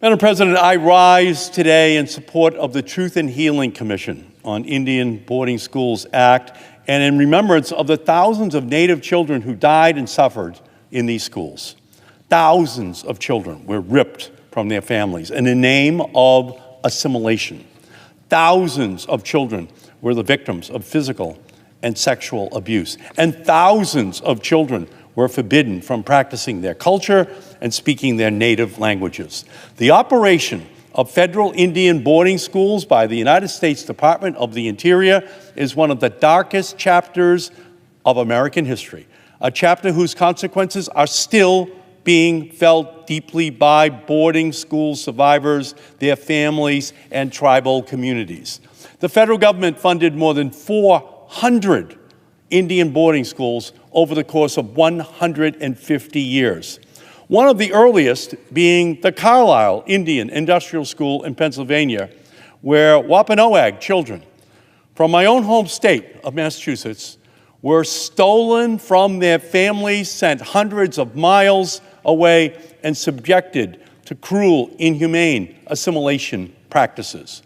Madam President, I rise today in support of the Truth and Healing Commission on Indian Boarding Schools Act and in remembrance of the thousands of Native children who died and suffered in these schools. Thousands of children were ripped from their families in the name of assimilation. Thousands of children were the victims of physical and sexual abuse. And thousands of children were forbidden from practicing their culture and speaking their native languages. The operation of federal Indian boarding schools by the United States Department of the Interior is one of the darkest chapters of American history, a chapter whose consequences are still being felt deeply by boarding school survivors, their families, and tribal communities. The federal government funded more than 400 Indian boarding schools over the course of 150 years. One of the earliest being the Carlisle Indian Industrial School in Pennsylvania, where Wampanoag children from my own home state of Massachusetts were stolen from their families, sent hundreds of miles away, and subjected to cruel, inhumane assimilation practices.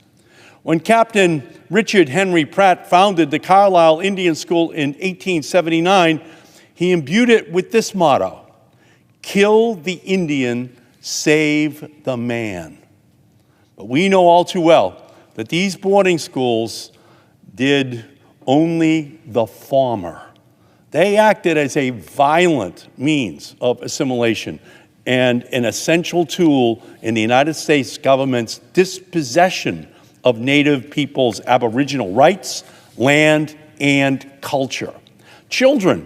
When Captain Richard Henry Pratt founded the Carlisle Indian School in 1879, he imbued it with this motto: kill the Indian, save the man. But we know all too well that these boarding schools did only the former. They acted as a violent means of assimilation and an essential tool in the United States government's dispossession of Native peoples' Aboriginal rights, land, and culture. Children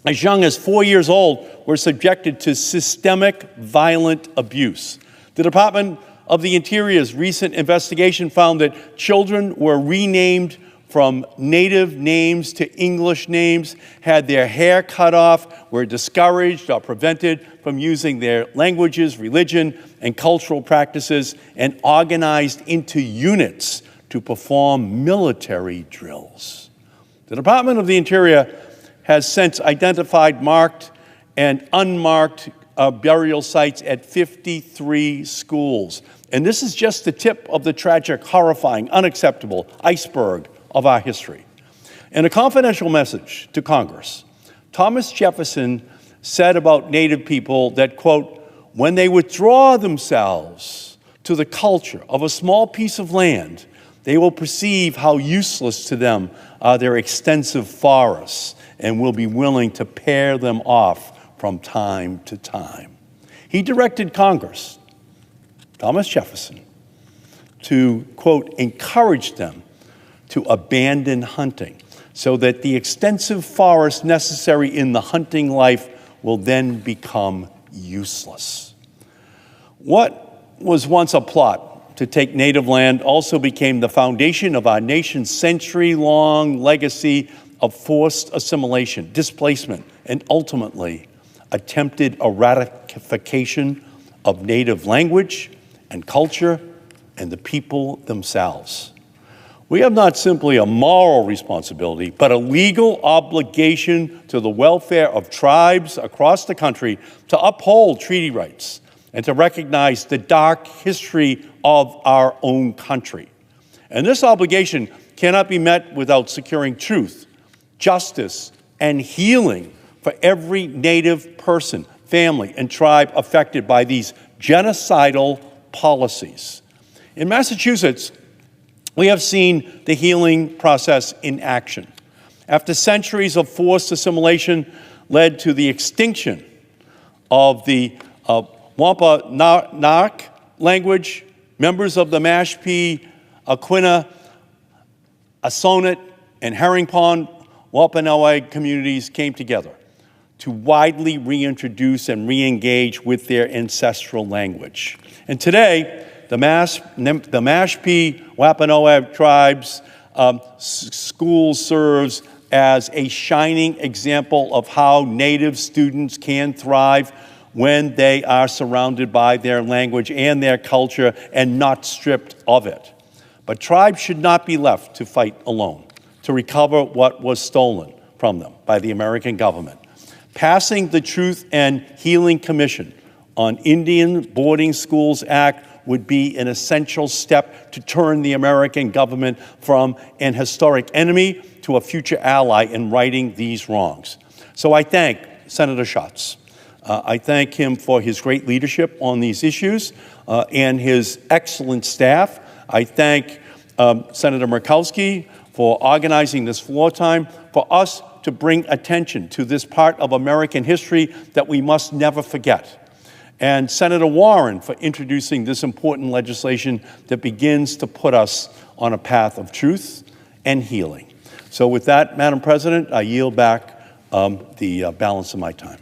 as young as 4 years old were subjected to systemic violent abuse. The Department of the Interior's recent investigation found that children were renamed from Native names to English names, had their hair cut off, were discouraged or prevented from using their languages, religion, and cultural practices, and organized into units to perform military drills. The Department of the Interior has since identified marked and unmarked burial sites at 53 schools. And this is just the tip of the tragic, horrifying, unacceptable iceberg of our history. In a confidential message to Congress, Thomas Jefferson said about Native people that, quote, when they withdraw themselves to the culture of a small piece of land, they will perceive how useless to them are their extensive forests and will be willing to pare them off from time to time. He directed Congress, Thomas Jefferson, to, quote, encourage them to abandon hunting so that the extensive forest necessary in the hunting life will then become useless. What was once a plot to take native land also became the foundation of our nation's century-long legacy of forced assimilation, displacement, and ultimately attempted eradication of native language and culture and the people themselves. We have not simply a moral responsibility, but a legal obligation to the welfare of tribes across the country to uphold treaty rights and to recognize the dark history of our own country. And this obligation cannot be met without securing truth, justice, and healing for every Native person, family, and tribe affected by these genocidal policies. In Massachusetts, we have seen the healing process in action. After centuries of forced assimilation led to the extinction of the Wampanoag language, members of the Mashpee, Aquinnah, Assonet, and Herring Pond Wampanoag communities came together to widely reintroduce and re-engage with their ancestral language. And today, the Mashpee Wampanoag tribes school serves as a shining example of how Native students can thrive when they are surrounded by their language and their culture and not stripped of it. But tribes should not be left to fight alone, to recover what was stolen from them by the American government. Passing the Truth and Healing Commission on Indian Boarding Schools Act would be an essential step to turn the American government from an historic enemy to a future ally in righting these wrongs. So I thank Senator Schatz. I thank him for his great leadership on these issues and his excellent staff. I thank Senator Murkowski for organizing this floor time, for us to bring attention to this part of American history that we must never forget. And Senator Warren for introducing this important legislation that begins to put us on a path of truth and healing. So with that, Madam President, I yield back the balance of my time.